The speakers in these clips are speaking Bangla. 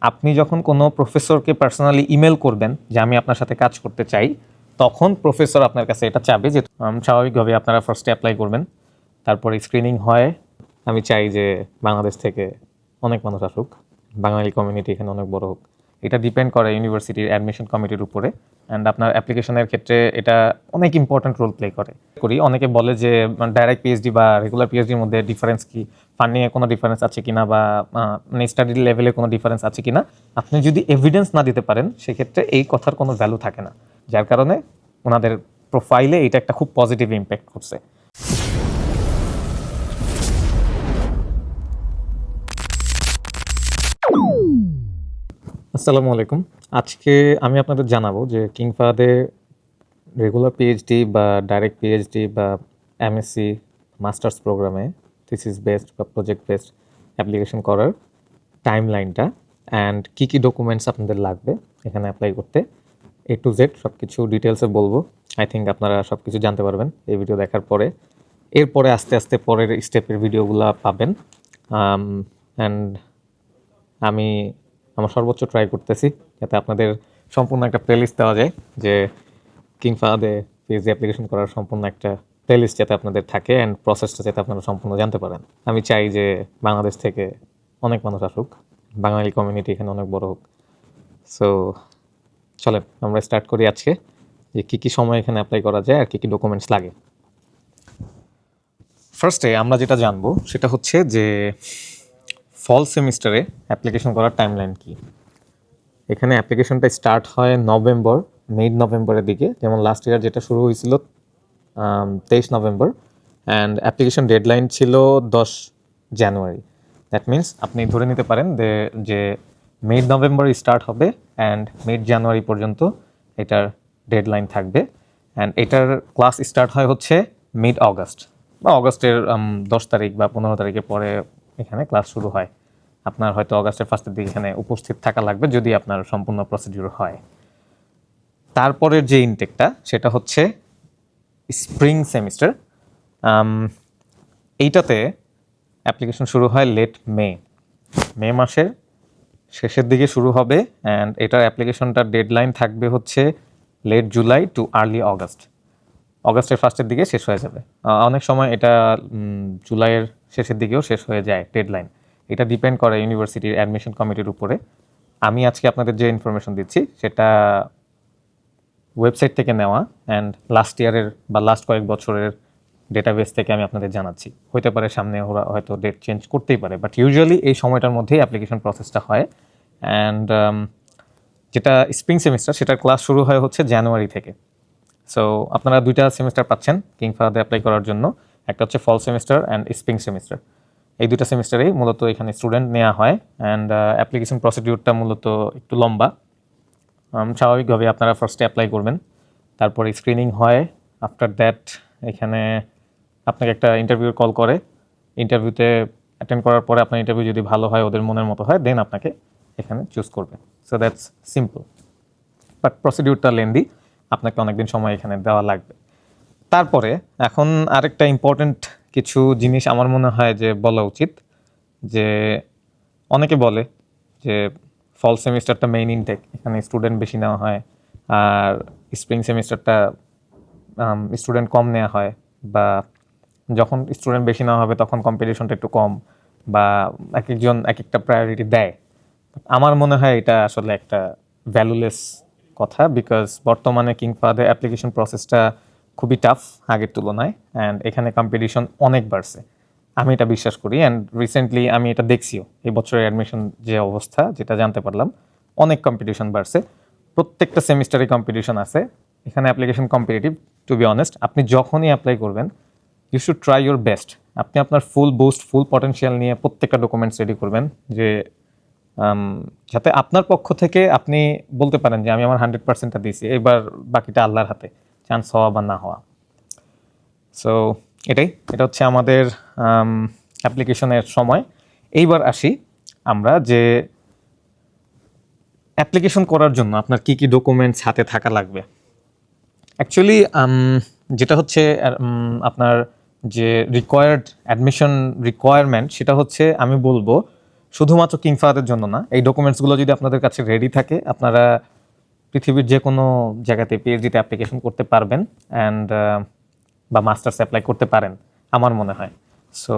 আপনি যখন কোনো প্রফেসরকে পার্সোনালি ইমেল করবেন যে আমি আপনার সাথে কাজ করতে চাই, তখন প্রফেসর আপনার কাছে এটা চাবে যে স্বাভাবিকভাবে আপনারা ফার্স্টে অ্যাপ্লাই করবেন, তারপরে স্ক্রিনিং হয়। আমি চাই যে বাংলাদেশ থেকে অনেক মানুষ আসুক, বাঙালি কমিউনিটি এখানে অনেক বড় হোক। এটা ডিপেন্ড করে ইউনিভার্সিটির অ্যাডমিশন কমিটির উপরে, অ্যান্ড আপনার অ্যাপ্লিকেশনের ক্ষেত্রে এটা অনেক ইম্পর্ট্যান্ট রোল প্লে করি। অনেকে বলে যে ডাইরেক্ট পিএইচডি বা রেগুলার পিএইচডির মধ্যে ডিফারেন্স কি, ফান্ডিংয়ে কোনো ডিফারেন্স আছে কিনা, বা মানে স্টাডি লেভেলে কোনো ডিফারেন্স আছে কিনা। আপনি যদি এভিডেন্স না দিতে পারেন, সেক্ষেত্রে এই কথার কোনো ভ্যালু থাকে না, যার কারণে ওনাদের প্রোফাইলে এটা একটা খুব পজিটিভ ইম্প্যাক্ট করছে। আসসালামু আলাইকুম। আজকে আমি আপনাদের জানাবো যে কিংফাদে রেগুলার পিএইচডি বা ডাইরেক্ট পিএইচডি বা এমএসসি মাস্টার্স প্রোগ্রামে থিসিস বেসড বা প্রজেক্ট বেসড অ্যাপ্লিকেশন করার টাইমলাইনটা অ্যান্ড কী কী ডকুমেন্টস আপনাদের লাগবে এখানে অ্যাপ্লাই করতে, A to Z সব কিছু ডিটেলসে বলবো। আই থিঙ্ক আপনারা সব কিছু জানতে পারবেন এই ভিডিও দেখার পরে। এরপরে আস্তে আস্তে পরের স্টেপের ভিডিওগুলো পাবেন, অ্যান্ড আমি আমার সর্বোচ্চ ট্রাই করতেছি যাতে আপনাদের সম্পূর্ণ একটা প্লেলিস্ট দেওয়া যায়, যে কিংফাদে পিএইচডি অ্যাপ্লিকেশন করার সম্পূর্ণ একটা প্লেলিস্ট যাতে আপনাদের থাকে, অ্যান্ড প্রসেসটা যাতে আপনারা সম্পূর্ণ জানতে পারেন। আমি চাই যে বাংলাদেশ থেকে অনেক মানুষ আসুক, বাঙালি কমিউনিটি এখানে অনেক বড় হোক। সো চলেন আমরা স্টার্ট করি আজকে, যে কী কী সময় এখানে অ্যাপ্লাই করা যায় আর কী কী ডকুমেন্টস লাগে। ফার্স্টে আমরা যেটা জানবো সেটা হচ্ছে যে ফল সেমিস্টারে অ্যাপ্লিকেশন করার টাইমলাইন কী। এখানে অ্যাপ্লিকেশনটা স্টার্ট হয় মিড নভেম্বরের দিকে, যেমন লাস্ট ইয়ার যেটা শুরু হয়েছিল 23 নভেম্বর, অ্যান্ড অ্যাপ্লিকেশন ডেডলাইন ছিল 10 জানুয়ারি। দ্যাট মিন্স আপনি ধরে নিতে পারেন যে মিড নভেম্বর স্টার্ট হবে অ্যান্ড মিড জানুয়ারি পর্যন্ত এটার ডেডলাইন থাকবে। অ্যান্ড এটার ক্লাস স্টার্ট হয় হচ্ছে মিড অগস্ট বা অগস্টের 10 তারিখ বা 15 তারিখের পরে এখানে ক্লাস শুরু হয়। আপনার হয়তো অগাস্টের ফার্স্টের দিকে এখানে উপস্থিত থাকা লাগবে যদি আপনার সম্পূর্ণ প্রসিডিউর হয়। তারপরের যে ইনটেকটা সেটা হচ্ছে স্প্রিং সেমিস্টার। এইটাতে অ্যাপ্লিকেশন শুরু হয় লেট মে মাসের শেষের দিকে শুরু হবে, অ্যান্ড এটার অ্যাপ্লিকেশনটার ডেডলাইন থাকবে হচ্ছে লেট জুলাই টু আর্লি অগাস্টের ফার্স্টের দিকে শেষ হয়ে যাবে। অনেক সময় এটা জুলাইয়ের শেষের দিকেও শেষ হয়ে যায় ডেডলাইন। এটা ডিপেন্ড করে ইউনিভার্সিটির অ্যাডমিশন কমিটির উপরে। আমি আজকে আপনাদের যে ইনফরমেশন দিচ্ছি সেটা ওয়েবসাইট থেকে নেওয়া, অ্যান্ড লাস্ট ইয়ারের বা লাস্ট কয়েক বছরের ডেটাবেস থেকে আমি আপনাদের জানাচ্ছি। হতে পারে সামনে ওরা হয়তো ডেট চেঞ্জ করতেই পারে, বাট ইউজুয়ালি এই সময়টার মধ্যেই অ্যাপ্লিকেশন প্রসেসটা হয়। অ্যান্ড যেটা স্প্রিং সেমিস্টার সেটার ক্লাস শুরু হয় হচ্ছে জানুয়ারি থেকে। সো আপনারা দুইটা সেমিস্টার পাচ্ছেন কিংফাদে অ্যাপ্লাই করার জন্য, একটা হচ্ছে ফল সেমিস্টার অ্যান্ড স্প্রিং সেমিস্টার। এই দুটো সেমিস্টারেই মূলত এখানে স্টুডেন্ট নেওয়া হয়, অ্যান্ড অ্যাপ্লিকেশন প্রসিডিউরটা মূলত একটু লম্বা। স্বাভাবিকভাবে আপনারা ফার্স্টে অ্যাপ্লাই করবেন, তারপরে স্ক্রিনিং হয়। আফটার দ্যাট এখানে আপনাকে একটা ইন্টারভিউ কল করে, ইন্টারভিউতে অ্যাটেন্ড করার পরে আপনার ইন্টারভিউ যদি ভালো হয়, ওদের মনের মতো হয়, দেন আপনাকে এখানে চুজ করবে। সো দ্যাটস সিম্পল, বাট প্রসিডিউরটা লেন্দি, আপনাকে অনেকদিন সময় এখানে দেওয়া লাগবে। তারপরে এখন আরেকটা ইম্পর্টেন্ট কিছু জিনিস আমার মনে হয় যে বলা উচিত, যে অনেকে বলে যে ফল সেমিস্টারটা মেইন ইনটেক, এখানে স্টুডেন্ট বেশি নেওয়া হয়, আর স্প্রিং সেমিস্টারটা স্টুডেন্ট কম নেওয়া হয়, বা যখন স্টুডেন্ট বেশি নেওয়া হবে তখন কম্পিটিশনটা একটু কম, বা এক একজন এক একটা প্রায়োরিটি দেয়। আমার মনে হয় এটা আসলে একটা ভ্যালুলেস কথা, বিকজ বর্তমানে কিংফাদে অ্যাপ্লিকেশন প্রসেসটা খুবই টাফ আগের তুলনায়, অ্যান্ড এখানে কম্পিটিশন অনেক বাড়ছে। আমি এটা বিশ্বাস করি, অ্যান্ড রিসেন্টলি আমি এটা দেখছিও। এই বছরের অ্যাডমিশন যে অবস্থা, যেটা জানতে পারলাম, অনেক কম্পিটিশন বাড়ছে। প্রত্যেকটা সেমিস্টারে কম্পিটিশন আছে এখানে। Application competitive, to be honest. আপনি যখনই অ্যাপ্লাই করবেন, you should try your best. আপনি আপনার ফুল বুস্ট, ফুল পটেনশিয়াল নিয়ে প্রত্যেকটা ডকুমেন্টস রেডি করবেন, যে যাতে আপনার পক্ষ থেকে আপনি বলতে পারেন যে আমি আমার 100%টা দিয়েছি, এবার বাকিটা আল্লাহর হাতে, চান্স হওয়া বা না হওয়া। সো এটা হচ্ছে আমাদের অ্যাপ্লিকেশনের সময়। এইবার আসি আমরা যে অ্যাপ্লিকেশন করার জন্য আপনার কী কী ডকুমেন্টস হাতে থাকা লাগবে। অ্যাকচুয়ালি যেটা হচ্ছে আপনার যে রিকোয়ার্ড অ্যাডমিশন রিকোয়ারমেন্ট, সেটা হচ্ছে আমি বলবো শুধুমাত্র কিং ফাহাদের জন্য না, এই ডকুমেন্টসগুলো যদি আপনাদের কাছে রেডি থাকে আপনারা পৃথিবীর যে কোনো জায়গাতে পিএইচডিতে অ্যাপ্লিকেশন করতে পারবেন অ্যান্ড বা মাস্টার্স অ্যাপ্লাই করতে পারেন আমার মনে হয়। সো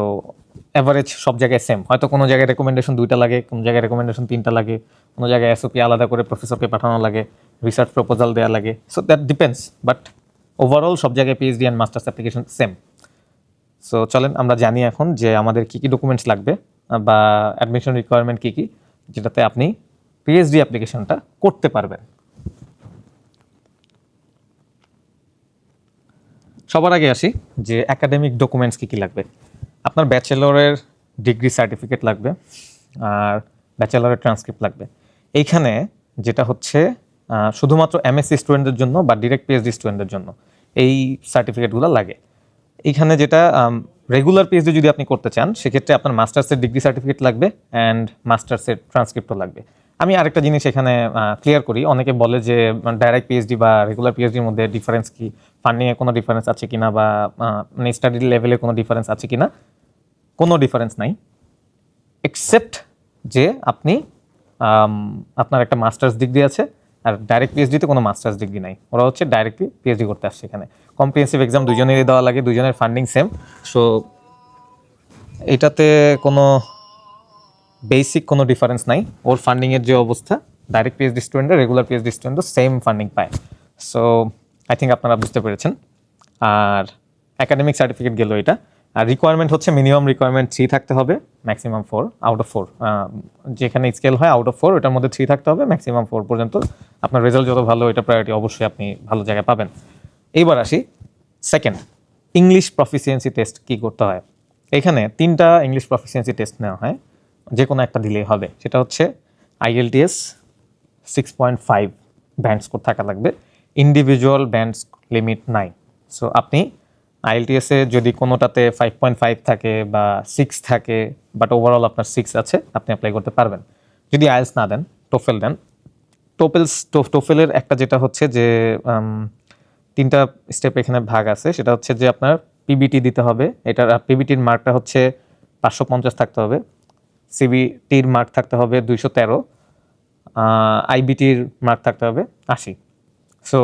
অ্যাভারেজ সব জায়গায় সেম, হয়তো কোনো জায়গায় রেকমেন্ডেশন 2টা লাগে, কোনো জায়গায় রেকমেন্ডেশন 3টা লাগে, কোনো জায়গায় এসওপি আলাদা করে প্রফেসরকে পাঠানো লাগে, রিসার্চ প্রপোজাল দেওয়া লাগে। So that depends, but overall সব জায়গায় PhD and masters application same. So চলেন আমরা জানি এখন যে আমাদের কী কী ডকুমেন্টস লাগবে বা অ্যাডমিশন রিকোয়ারমেন্ট কী কী, যেটাতে আপনি পিএইচডি অ্যাপ্লিকেশনটা করতে পারবেন। সবার আগে আসি যে একাডেমিক ডকুমেন্টস কী কী লাগবে। আপনার ব্যাচেলরের ডিগ্রি সার্টিফিকেট লাগবে আর ব্যাচেলরের ট্রান্সক্রিপ্ট লাগবে। এইখানে যেটা হচ্ছে শুধুমাত্র এমএসসি স্টুডেন্টদের জন্য বা ডিরেক্ট পিএইচডি স্টুডেন্টদের জন্য এই সার্টিফিকেটগুলো লাগে। এইখানে যেটা রেগুলার পিএইচডি যদি আপনি করতে চান সেক্ষেত্রে আপনার মাস্টার্সের ডিগ্রি সার্টিফিকেট লাগবে অ্যান্ড মাস্টার্সের ট্রান্সক্রিপ্টও লাগবে। আমি আরেকটা জিনিস এখানে ক্লিয়ার করি, অনেকে বলে যে ডাইরেক্ট পিএইচডি বা রেগুলার পিএইচডির মধ্যে ডিফারেন্স কি, ফান্ডিংয়ে কোনো ডিফারেন্স আছে কিনা বা মানে স্টাডি লেভেলে কোনো ডিফারেন্স আছে কিনা। কোনো ডিফারেন্স নাই, এক্সেপ্ট যে আপনি আপনার একটা মাস্টার্স ডিগ্রি আছে আর ডাইরেক্ট পিএইচডিতে কোনো মাস্টার্স ডিগ্রি নাই, ওরা হচ্ছে ডাইরেক্টলি পিএইচডি করতে আসছে। এখানে কম্প্রিহেন্সিভ এক্সাম দুজনেরই দেওয়া লাগে, দুজনের ফান্ডিং সেম। সো এটাতে কোনো বেসিক কোনো ডিফারেন্স নাই, ওর ফান্ডিংয়ের যে অবস্থা ডাইরেক্ট পিএইচডি স্টুডেন্টরা রেগুলার পিএইচডি স্টুডেন্টও সেম ফান্ডিং পায়। সো আই থিঙ্ক আপনারা বুঝতে পেরেছেন। আর একাডেমিক সার্টিফিকেট গেল এটা। আর রিকোয়ারমেন্ট হচ্ছে মিনিমাম রিকোয়ারমেন্ট 3 থাকতে হবে, ম্যাক্সিমাম 4 আউট অফ 4। যেখানে স্কেল হয় আউট অফ 4 ওটার মধ্যে 3 থাকতে হবে, ম্যাক্সিমাম 4 পর্যন্ত। আপনার রেজাল্ট যত ভালো এটা প্রায়োরিটি অবশ্যই আপনি ভালো জায়গায় পাবেন। এইবার আসি সেকেন্ড, ইংলিশ প্রফিসিয়েন্সি টেস্ট কী করতে হয়। এখানে 3টা ইংলিশ প্রফিসিয়েন্সি টেস্ট নেওয়া হয়, যে কোনো একটা দিলেই হবে। সেটা হচ্ছে আইএলটিএস 6.5 ব্যান্ড স্কোর থাকা লাগবে, ইন্ডিভিজুয়াল ব্যান্ড লিমিট নাই। সো আপনি আইএলটিএসে যদি কোনোটাতে 5.5 থাকে বা 6 থাকে বাট ওভারঅল আপনার 6 আছে, আপনি অ্যাপ্লাই করতে পারবেন। যদি আইএলস না দেন, টোফেল দেন। টোফেলের একটা যেটা হচ্ছে যে 3টা স্টেপ এখানে ভাগ আছে, সেটা হচ্ছে যে আপনার পিবিটি দিতে হবে। এটার পিবিটির মার্কটা হচ্ছে 550 থাকতে হবে, সিবিটির মার্ক থাকতে হবে 213, আইবিটির মার্ক থাকতে হবে 80। সো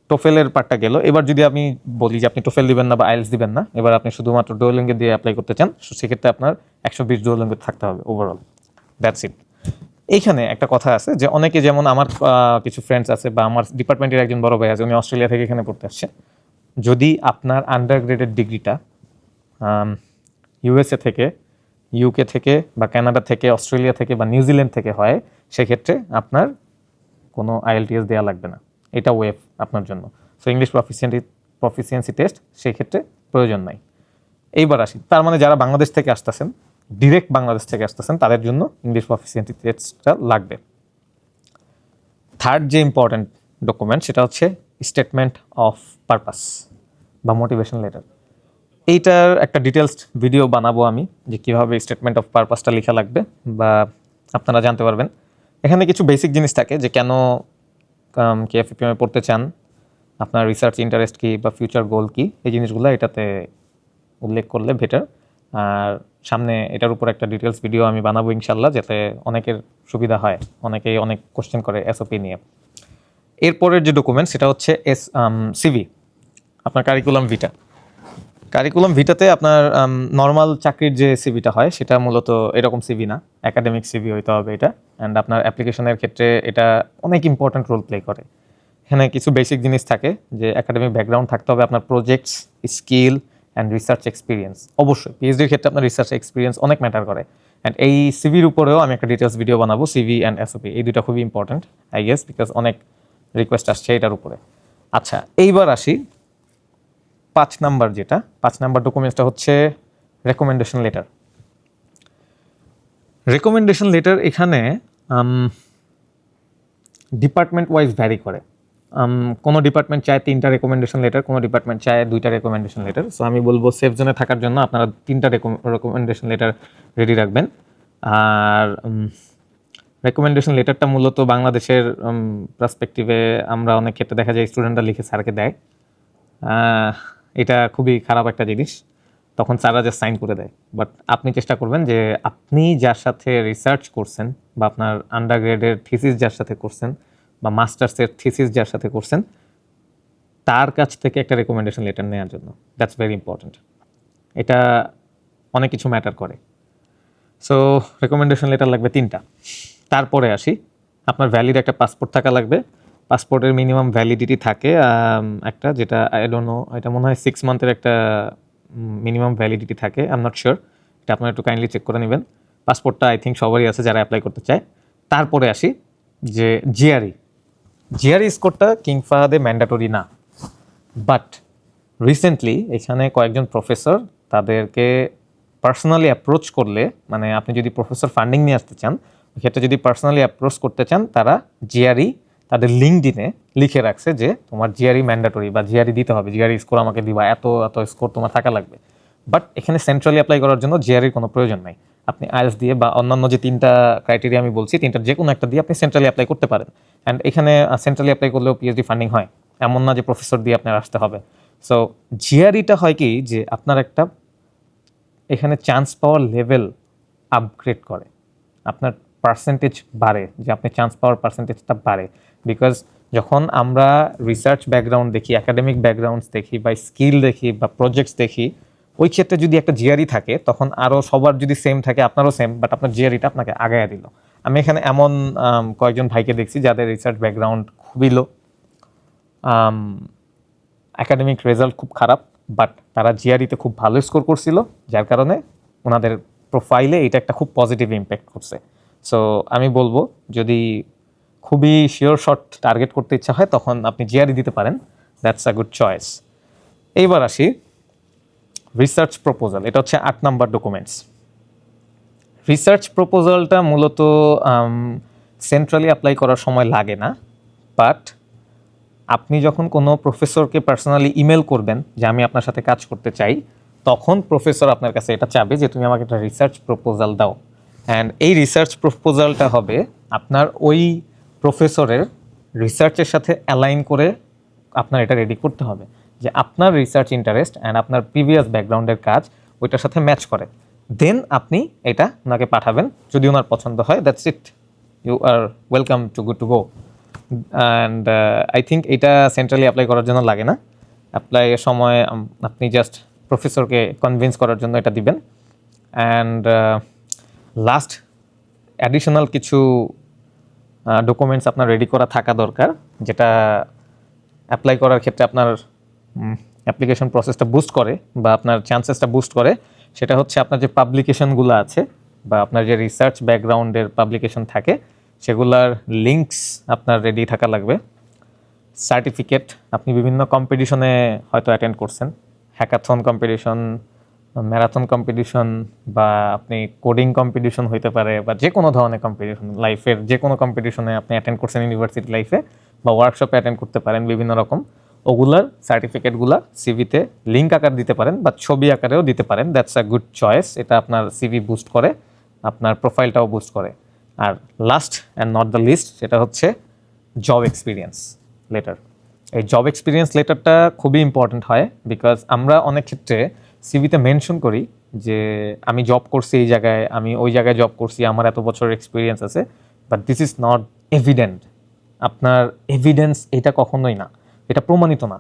টোফেলের পার্টটা গেল। এবার যদি আমি বলি যে আপনি টোফেল দিবেন না বা আইএলস দিবেন না, এবার আপনি শুধুমাত্র ডুওলিঙ্গো দিয়ে অ্যাপ্লাই করতে চান, সেক্ষেত্রে আপনার 120 ডুওলিঙ্গো থাকতে হবে ওভারঅল। That's it. এইখানে একটা কথা আছে যে অনেকে, যেমন আমার কিছু ফ্রেন্ডস আছে বা আমার ডিপার্টমেন্টের একজন বড় ভাই আছে, উনি অস্ট্রেলিয়া থেকে এখানে পড়তে আসছে। যদি আপনার আন্ডার গ্রেডের ডিগ্রিটা ইউএসএ থেকে, ইউকে থেকে বা কানাডা থেকে, অস্ট্রেলিয়া থেকে বা নিউজিল্যান্ড থেকে হয়, সেক্ষেত্রে আপনার কোনো আইএলটিএস দেওয়া লাগবে না, এটা ওয়েভ আপনার জন্য। সো ইংলিশ প্রফিসিয়েন্সি টেস্ট সেই ক্ষেত্রে প্রয়োজন নাই। এইবার আসি, তার মানে যারা বাংলাদেশ থেকে আসতেছেন, ডিরেক্ট বাংলাদেশ থেকে আসতেছেন, তাদের জন্য ইংলিশ প্রফিসিয়েন্সি টেস্টটা লাগবে। থার্ড যে ইম্পর্ট্যান্ট ডকুমেন্ট সেটা হচ্ছে স্টেটমেন্ট অফ পারপাস বা মোটিভেশন লেটার। এইটার একটা ডিটেলস ভিডিও বানাবো আমি, যে কীভাবে স্টেটমেন্ট অফ পারপাসটা লেখা লাগবে বা আপনারা জানতে পারবেন। এখানে কিছু বেসিক জিনিস থাকে যে কেন কেএফপিএমে পড়তে চান, আপনার রিসার্চ ইন্টারেস্ট কী বা ফিউচার গোল কী, এই জিনিসগুলো এটাতে উল্লেখ করলে বেটার। আর সামনে এটার উপর একটা ডিটেলস ভিডিও আমি বানাবো ইনশাল্লাহ, যাতে অনেকের সুবিধা হয়, অনেকেই অনেক কোশ্চেন করে এসওপি নিয়ে। এরপরের যে ডকুমেন্ট সেটা হচ্ছে সিভি, আপনার কারিকুলাম ভিটা। কারিকুলাম ভিটাতে আপনার নর্মাল চাকরির যে সিভিটা হয় সেটা মূলত এরকম সিভি না, একাডেমিক সিভি হইতে হবে এটা। অ্যান্ড আপনার অ্যাপ্লিকেশনের ক্ষেত্রে এটা অনেক ইম্পর্ট্যান্ট রোল প্লে করে। এখানে কিছু বেসিক জিনিস থাকে যে একাডেমিক ব্যাকগ্রাউন্ড থাকতে হবে, আপনার projects, skill and research experience. অবশ্যই পিএইচডির ক্ষেত্রে আপনার রিসার্চ এক্সপিরিয়েন্স অনেক ম্যাটার করে। অ্যান্ড এই সিভির উপরেও আমি একটা ডিটেলস ভিডিও বানাবো, সিভি অ্যান্ড এসওপি, এই দুটো খুবই ইম্পর্ট্যান্ট আই গেস, বিকজ অনেক রিকোয়েস্ট আসছে এটার উপরে। আচ্ছা, এইবার আসি 5 নাম্বার যেটা, 5 নাম্বার ডকুমেন্টসটা হচ্ছে রেকমেন্ডেশন লেটার। রেকমেন্ডেশন লেটার এখানে ডিপার্টমেন্ট ওয়াইজ ভ্যারি করে। কোনো ডিপার্টমেন্ট চায় 3টা রেকমেন্ডেশন লেটার, কোনো ডিপার্টমেন্ট চায় 2টা রেকমেন্ডেশন লেটার। সো আমি বলবো সেফ জোনে থাকার জন্য আপনারা 3টা রেকমেন্ডেশন লেটার রেডি রাখবেন। আর রেকমেন্ডেশন লেটারটা মূলত বাংলাদেশের পার্সপেক্টিভে আমরা অনেক ক্ষেত্রে দেখা যায় স্টুডেন্টরা লিখে স্যারকে দেয়, এটা খুবই খারাপ একটা জিনিস। তখন স্যাররা জাস্ট সাইন করে দেয়। বাট আপনি চেষ্টা করবেন যে আপনি যার সাথে রিসার্চ করছেন বা আপনার আন্ডারগ্রেডের থিসিস যার সাথে করছেন বা মাস্টার্সের থিসিস যার সাথে করছেন তার কাছ থেকে একটা রেকমেন্ডেশন লেটার নেওয়ার জন্য। That's very important. এটা অনেক কিছু ম্যাটার করে। সো রেকমেন্ডেশন লেটার লাগবে 3টা। তারপরে আসি, আপনার ভ্যালিড একটা পাসপোর্ট থাকা লাগবে। পাসপোর্টের মিনিমাম ভ্যালিডিটি থাকে একটা, যেটা আই ডোন্ট নো, এটা মনে হয় 6 মান্থের একটা মিনিমাম ভ্যালিডিটি থাকে। আই এম নট শিওর, এটা আপনারা একটু কাইন্ডলি চেক করে নেবেন। পাসপোর্টটা আই থিঙ্ক সবারই আছে যারা অ্যাপ্লাই করতে চায়। তারপরে আসি যে জিআরই স্কোরটা কিং ফাহাদে ম্যান্ডেটরি না, বাট রিসেন্টলি এখানে কয়েকজন প্রফেসর তাদেরকে পার্সোনালি অ্যাপ্রোচ করলে, মানে আপনি যদি প্রফেসর ফান্ডিং নিয়ে আসতে চান, সেক্ষেত্রে যদি পার্সোনালি অ্যাপ্রোচ করতে চান, তারা জিআরই তাদের লিঙ্কডিনে লিখে রাখছে যে তোমার জিআরই ম্যান্ডেটরি বা জিআরই দিতে হবে, জিআরই স্কোর আমাকে দিবা, এত এত স্কোর তোমার থাকা লাগবে। বাট এখানে সেন্ট্রালি অ্যাপ্লাই করার জন্য জিআরইর কোনো প্রয়োজন নাই। আপনি আইএলটিএস দিয়ে বা অন্যান্য যে 3টা ক্রাইটেরিয়া আমি বলছি, 3টার যে কোনো একটা দিয়ে আপনি সেন্ট্রালি অ্যাপ্লাই করতে পারেন। অ্যান্ড এখানে সেন্ট্রালি অ্যাপ্লাই করলেও পিএইচডি ফান্ডিং হয়, এমন না যে প্রফেসর দিয়ে আপনার আসতে হবে। সো জিআরইটা হয় কি যে আপনার একটা এখানে চান্স পাওয়ার লেভেল আপগ্রেড করে, আপনার পার্সেন্টেজ বাড়ে, যে আপনি চান্স পাওয়ার পার্সেন্টেজটা বাড়ে। বিকজ যখন আমরা রিসার্চ ব্যাকগ্রাউন্ড দেখি, একাডেমিক ব্যাকগ্রাউন্ডস দেখি বা স্কিল দেখি বা প্রজেক্টস দেখি, ওই ক্ষেত্রে যদি একটা জিআরই থাকে তখন আরও সবার যদি সেম থাকে, আপনারও সেম, বাট আপনার জিআরইটা আপনাকে আগায়া দিল। আমি এখানে এমন কয়েকজন ভাইকে দেখছি যাদের রিসার্চ ব্যাকগ্রাউন্ড খুবই লো, একাডেমিক রেজাল্ট খুব খারাপ, বাট তারা জিআরইতে খুব ভালো স্কোর করছিল, যার কারণে ওনাদের প্রোফাইলে এটা একটা খুব পজিটিভ ইম্প্যাক্ট করছে। সো আমি বলবো যদি খুবই শিওর শট টার্গেট করতে ইচ্ছা হয় তখন আপনি জিআরই দিতে পারেন, দ্যাটস আ গুড চয়েস। এইবার আসি রিসার্চ প্রপোজাল, এটা হচ্ছে 8 নাম্বার ডকুমেন্টস। রিসার্চ প্রপোজালটা মূলত সেন্ট্রালি অ্যাপ্লাই করার সময় লাগে না, বাট আপনি যখন কোনো প্রফেসরকে পার্সোনালি ইমেল করবেন যে আমি আপনার সাথে কাজ করতে চাই, তখন প্রফেসর আপনার কাছে এটা চাবে যে তুমি আমাকে একটা রিসার্চ প্রপোজাল দাও। অ্যান্ড এই রিসার্চ প্রপোজালটা হবে আপনার ওই প্রফেসরের রিসার্চের সাথে অ্যালাইন করে আপনার এটা রেডি করতে হবে, যে আপনার রিসার্চ ইন্টারেস্ট অ্যান্ড আপনার প্রিভিয়াস ব্যাকগ্রাউন্ডের কাজ ওইটার সাথে ম্যাচ করে। দেন আপনি এটা ওনাকে পাঠাবেন, যদি ওনার পছন্দ হয় that's it, you are welcome to good to go. And I think এটা সেন্ট্রালি অ্যাপ্লাই করার জন্য লাগে না। অ্যাপ্লাইয়ের সময় আপনি জাস্ট প্রফেসরকে কনভিন্স করার জন্য এটা দিবেন। অ্যান্ড লাস্ট অ্যাডিশনাল কিছু ডকুমেন্টস আপনার রেডি করা থাকা দরকার, যেটা অ্যাপ্লাই করার ক্ষেত্রে আপনার অ্যাপ্লিকেশন প্রসেসটা বুস্ট করে বা আপনার চান্সেসটা বুস্ট করে। সেটা হচ্ছে আপনার যে পাবলিকেশনগুলো আছে বা আপনার যে রিসার্চ ব্যাকগ্রাউন্ডের পাবলিকেশন থাকে সেগুলার লিঙ্কস আপনার রেডি থাকা লাগবে। সার্টিফিকেট, আপনি বিভিন্ন কম্পিটিশনে হয়তো অ্যাটেন্ড করছেন, হ্যাকাথন কম্পিটিশন, ম্যারাথন কম্পিটিশন, বা আপনি কোডিং কম্পিটিশন হইতে পারে, বা যে কোনো ধরনের কম্পিটিশন, লাইফের যে কোনো কম্পিটিশনে আপনি অ্যাটেন্ড করছেন ইউনিভার্সিটি লাইফে, বা ওয়ার্কশপে অ্যাটেন্ড করতে পারেন বিভিন্ন রকম। ওগুলার সার্টিফিকেটগুলো সিভিতে লিঙ্ক আকার দিতে পারেন বা ছবি আকারেও দিতে পারেন, দ্যাটস আ গুড চয়েস। এটা আপনার সিভি বুস্ট করে, আপনার প্রোফাইলটাও বুস্ট করে। আর last and not the least, সেটা হচ্ছে জব এক্সপিরিয়েন্স লেটার। এই জব এক্সপিরিয়েন্স লেটারটা খুবই ইম্পর্ট্যান্ট হয়, বিকজ আমরা অনেক ক্ষেত্রে সিভিতে মেনশন করি যে আমি জব করছি এই জায়গায়, আমি ওই জায়গায় জব করছি, আমার এত বছরের এক্সপিরিয়েন্স আছে, but this is not evident. আপনার এভিডেন্স এটা কখনোই না, এটা প্রমাণিত না।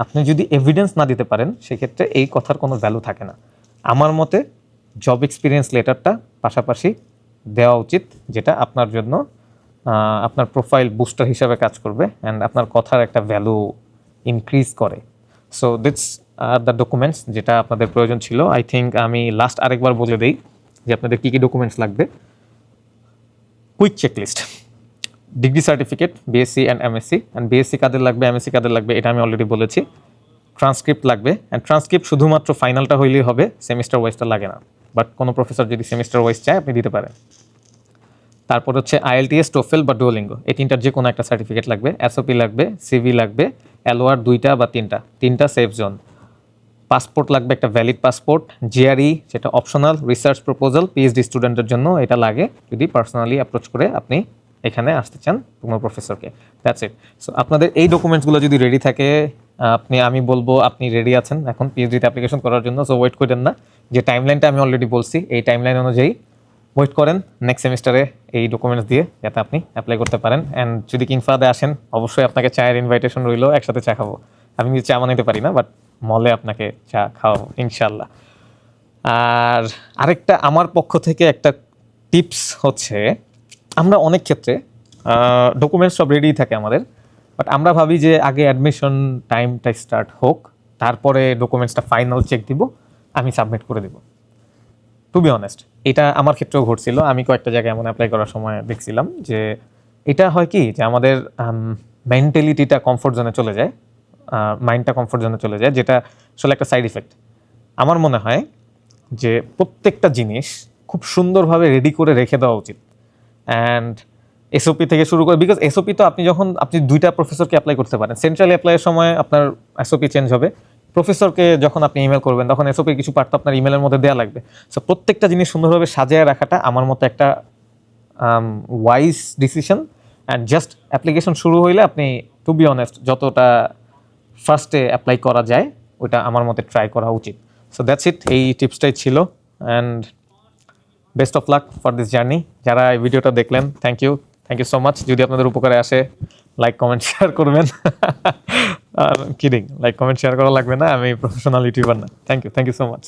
আপনি যদি এভিডেন্স না দিতে পারেন সেক্ষেত্রে এই কথার কোনো ভ্যালু থাকে না। আমার মতে জব এক্সপিরিয়েন্স লেটারটা পাশাপাশি দেওয়া উচিত, যেটা আপনার জন্য আপনার প্রোফাইল বুস্টার হিসাবে কাজ করবে অ্যান্ড আপনার কথার একটা ভ্যালু ইনক্রিজ করে। সো দিটস আর দ্য ডকুমেন্টস যেটা আপনাদের প্রয়োজন ছিল। আই থিঙ্ক আমি লাস্ট আরেকবার বলে দিই যে আপনাদের কী কী ডকুমেন্টস লাগবে। Quick checklist, degree certificate, BSc and MSc, and BSc কাদের লাগবে, এমএসসি কাদের লাগবে এটা আমি অলরেডি বলেছি। ট্রান্সক্রিপ্ট লাগবে, অ্যান্ড ট্রান্সক্রিপ্ট শুধুমাত্র ফাইনালটা হইলেই হবে, সেমিস্টার ওয়াইজটা লাগে না, বাট কোনো প্রফেসর যদি সেমিস্টার ওয়াইজ চায় আপনি দিতে পারেন। তারপর হচ্ছে আইএলটিএস, টোফেল বা ডুওলিঙ্গো, এই 3টার যে কোনো একটা সার্টিফিকেট লাগবে। এসওপি লাগবে, সিভি লাগবে, এলওআর 2টা বা 3টা সেফ জোন। পাসপোর্ট লাগবে, একটা ভ্যালিড পাসপোর্ট। জিআরই সেটা অপশনাল, রিসার্চ প্রপোজাল পিএইচডি স্টুডেন্টের জন্য এটা লাগে যদি পার্সোনালি অ্যাপ্রোচ করে আপনি এখানে আসতে চান কোনো প্রফেসরকে। That's it. সো আপনাদের এই ডকুমেন্টসগুলো যদি রেডি থাকে, আমি বলবো আপনি রেডি আছেন এখন পিএইচডিতে অ্যাপ্লিকেশন করার জন্য, সো ওয়েট করেন না। যে টাইমলাইনটা আমি অলরেডি বলছি, এই টাইমলাইন অনুযায়ী ওয়েট করেন নেক্সট সেমিস্টারে এই ডকুমেন্টস দিয়ে, যাতে আপনি অ্যাপ্লাই করতে পারেন। অ্যান্ড যদি কিংফাদে আসেন অবশ্যই আপনাকে চায়ের ইনভাইটেশন রইলো, একসাথে চা খাবো। আমি কিন্তু চা বানাইতে পারি না, বাট মলে আপনাকে চা খাওয়াবো ইনশাল্লাহ। আর আরেকটা আমার পক্ষ থেকে একটা টিপস হচ্ছে, আমরা অনেক ক্ষেত্রে ডকুমেন্টস সব রেডি থাকে আমাদের, বাট আমরা ভাবি যে আগে অ্যাডমিশন টাইমটা স্টার্ট হোক, তারপরে ডকুমেন্টসটা ফাইনাল চেক দিব, আমি সাবমিট করে দিব। টু বি অনেস্ট, এটা আমার ক্ষেত্রেও ঘটছিল। আমি কয়েকটা জায়গায় এমন অ্যাপ্লাই করার সময় দেখছিলাম যে এটা হয় কি, যে আমাদের মেন্টালিটিটা কমফোর্ট জোনে চলে যায়, মাইন্ডটা কমফোর্ট জোনে চলে যায়, যেটা আসলে একটা সাইড ইফেক্ট। আমার মনে হয় যে প্রত্যেকটা জিনিস খুব সুন্দরভাবে রেডি করে রেখে দেওয়া উচিত। অ্যান্ড এসওপি থেকে শুরু করে, বিকজ এসওপি তো আপনি দুইটা প্রফেসরকে অ্যাপ্লাই করতে পারেন। সেন্ট্রাল অ্যাপ্লাইয়ের সময় আপনার এসওপি চেঞ্জ হবে, প্রফেসরকে যখন আপনি ইমেল করবেন তখন এসওপির কিছু পার্ট তো আপনার ইমেলের মধ্যে দেওয়া লাগবে। সো প্রত্যেকটা জিনিস সুন্দরভাবে সাজিয়ে রাখাটা আমার মতো একটা wise decision. And just application শুরু হইলে আপনি, টু বি অনেস্ট, যতটা ফার্স্টে অ্যাপ্লাই করা যায় ওইটা আমার মতে ট্রাই করা উচিত। সো দ্যাটস ইট, এই টিপসটাই ছিল। And best of luck for this journey. যারা এই ভিডিওটা দেখলেন, থ্যাংক ইউ সো মাচ। যদি আপনাদের উপকারে আসে, লাইক কমেন্ট শেয়ার করবেন। কিডিং, লাইক কমেন্ট শেয়ার করা লাগবে না, আমি প্রফেশনাল ইউটিউবার না। Thank you so much.